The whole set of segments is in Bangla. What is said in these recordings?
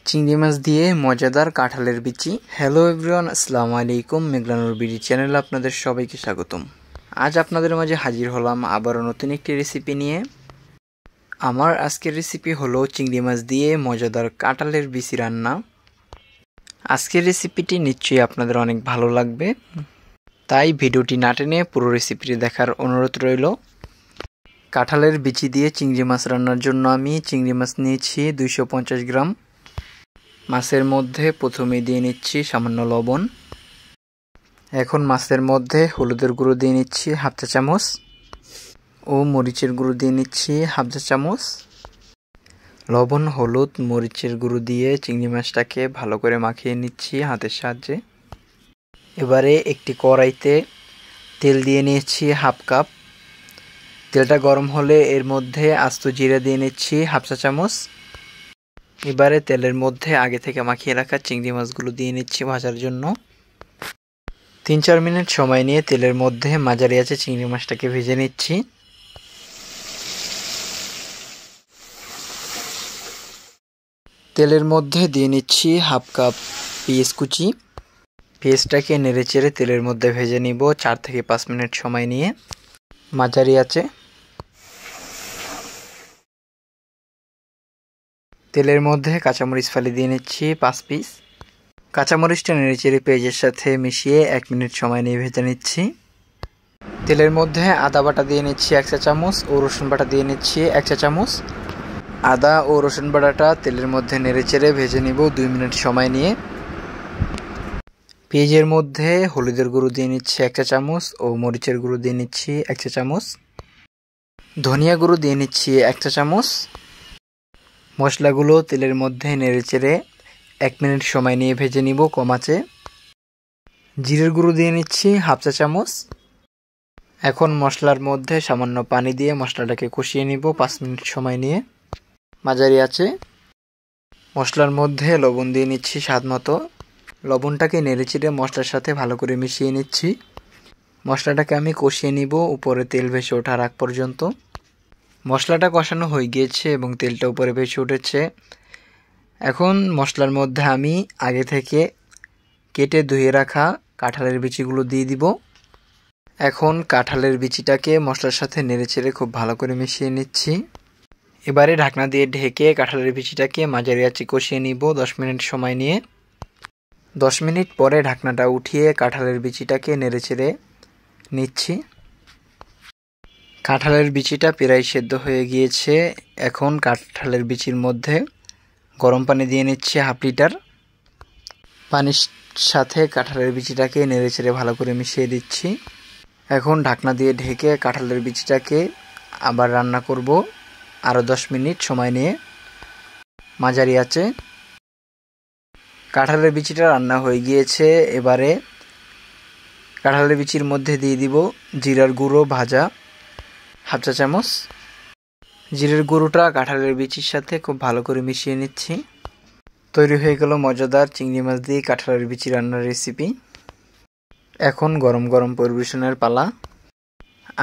চিংড়ি মাছ দিয়ে মজাদার কাঁঠালের বিচি। হ্যালো এভরিওয়ান, আসসালামু আলাইকুম। মেঘলানুর বিডি চ্যানেলে আপনাদের সবাইকে স্বাগতম। আজ আপনাদের মাঝে হাজির হলাম আবারও নতুন একটি রেসিপি নিয়ে। আমার আজকের রেসিপি হলো চিংড়ি মাছ দিয়ে মজাদার কাঁঠালের বিচি রান্না। আজকের রেসিপিটি নিশ্চয়ই আপনাদের অনেক ভালো লাগবে, তাই ভিডিওটি না টেনে পুরো রেসিপিটি দেখার অনুরোধ রইল। কাঁঠালের বিচি দিয়ে চিংড়ি মাছ রান্নার জন্য আমি চিংড়ি মাছ নিয়েছি 250 গ্রাম। মাছের মধ্যে প্রথমে দিয়ে নিচ্ছি সামান্য লবণ। এখন মাছের মধ্যে হলুদের গুঁড়ো দিয়ে নিচ্ছি হাফ চা চামচ ও মরিচের গুঁড়ো দিয়ে নিচ্ছি হাফ চা চামচ। লবণ, হলুদ, মরিচের গুঁড়ো দিয়ে চিংড়ি মাছটাকে ভালো করে মাখিয়ে নিচ্ছি হাতের সাহায্যে। এবারে একটি কড়াইতে তেল দিয়ে নিয়েছি হাফ কাপ। তেলটা গরম হলে এর মধ্যে আস্ত জিরা দিয়ে নিচ্ছি হাফ চা চামচ। এবারে তেলের মধ্যে আগে থেকে মাখিয়ে রাখা চিংড়ি মাছগুলো দিয়ে নিচ্ছি ভাজার জন্য। 3-4 মিনিট সময় নিয়ে তেলের মধ্যে মাঝারি আঁচে চিংড়ি মাছটাকে ভেজে নিচ্ছি। তেলের মধ্যে দিয়ে নিচ্ছি হাফ কাপ পেঁয়াজ কুচি। পেঁয়াজটাকে নেড়েচেড়ে তেলের মধ্যে ভেজে নিব 4 থেকে 5 মিনিট সময় নিয়ে মাঝারি আঁচে। তেলের মধ্যে কাঁচামরিচ ফালি দিয়ে নিচ্ছি 5 পিস। কাঁচামরিচটা নেড়েচেড়ে পেঁয়াজের সাথে মিশিয়ে 1 মিনিট সময় নিয়ে ভেজে নিচ্ছি। তেলের মধ্যে আদা বাটা দিয়ে নিচ্ছি 1 চা চামচ ও রসুন বাটা দিয়ে নিচ্ছি 1 চা চামচ। আদা ও রসুন বাটাটা তেলের মধ্যে নেড়েচেড়ে ভেজে নিব 2 মিনিট সময় নিয়ে। পেঁয়াজের মধ্যে হলুদের গুঁড়ো দিয়ে নিচ্ছি 1 চা চামচ ও মরিচের গুঁড়ো দিয়ে নিচ্ছি 1 চা চামচ। ধনিয়া গুঁড়ো দিয়ে নিচ্ছি 1 চা চামচ। মশলাগুলো তেলের মধ্যে নেড়েচেড়ে 1 মিনিট সময় নিয়ে ভেজে নিব কম আঁচে। জিরের গুঁড়ো দিয়ে নিচ্ছি হাফ চা চামচ। এখন মশলার মধ্যে সামান্য পানি দিয়ে মশলাটাকে কষিয়ে নিব 5 মিনিট সময় নিয়ে মাঝারি আঁচে। মশলার মধ্যে লবণ দিয়ে নিচ্ছি স্বাদ মতো। লবণটাকে নেড়েচেড়ে মশলার সাথে ভালো করে মিশিয়ে নিচ্ছি। মশলাটাকে আমি কষিয়ে নিব উপরে তেল ভেসে ওঠার আগ পর্যন্ত। মশলাটা কষানো হয়ে গিয়েছে এবং তেলটা উপরে ভেসে উঠেছে। এখন মশলার মধ্যে আমি আগে থেকে কেটে ধুয়ে রাখা কাঁঠালের বিচিগুলো দিয়ে দিব। এখন কাঁঠালের বিচিটাকে মশলার সাথে নেড়েচেড়ে খুব ভালো করে মিশিয়ে নিচ্ছি। এবারে ঢাকনা দিয়ে ঢেকে কাঁঠালের বিচিটাকে মাঝারি আঁচে কষিয়ে নিব 10 মিনিট সময় নিয়ে। 10 মিনিট পরে ঢাকনাটা উঠিয়ে কাঁঠালের বিচিটাকে নেড়েচেড়ে নিচ্ছি। কাঁঠালের বিচিটা প্রায় সেদ্ধ হয়ে গিয়েছে। এখন কাঁঠালের বিচির মধ্যে গরম পানি দিয়ে নিচ্ছি হাফ লিটার। পানির সাথে কাঁঠালের বিচিটাকে নেড়েচেড়ে ভালো করে মিশিয়ে দিচ্ছি। এখন ঢাকনা দিয়ে ঢেকে কাঁঠালের বিচিটাকে আবার রান্না করব আরও 10 মিনিট সময় নিয়ে মাঝারি আঁচে। কাঁঠালের বিচিটা রান্না হয়ে গিয়েছে। এবারে কাঁঠালের বিচির মধ্যে দিয়ে দিব জিরার গুঁড়ো ভাজা হাফ চা চামচ। জিরের গুঁড়োটা কাঁঠালের বিচির সাথে খুব ভালো করে মিশিয়ে নিচ্ছি। তৈরি হয়ে গেল মজাদার চিংড়ি মাছ দিয়ে কাঁঠালের বিচি রান্নার রেসিপি। এখন গরম গরম পরিবেশনের পালা।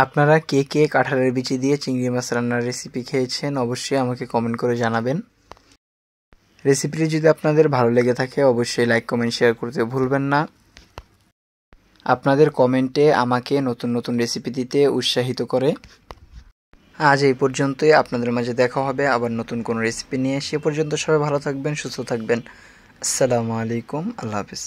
আপনারা কে কে কাঁঠালের বিচি দিয়ে চিংড়ি মাছ রান্নার রেসিপি খেয়েছেন অবশ্যই আমাকে কমেন্ট করে জানাবেন। রেসিপিটি যদি আপনাদের ভালো লেগে থাকে অবশ্যই লাইক, কমেন্ট, শেয়ার করতে ভুলবেন না। আপনাদের কমেন্টে আমাকে নতুন নতুন রেসিপি দিতে উৎসাহিত করে। আজ এই পর্যন্তই। আপনাদের মাঝে দেখা হবে আবার নতুন কোনো রেসিপি নিয়ে। সে পর্যন্ত সবাই ভালো থাকবেন, সুস্থ থাকবেন। আসসালামু আলাইকুম, আল্লাহ হাফেজ।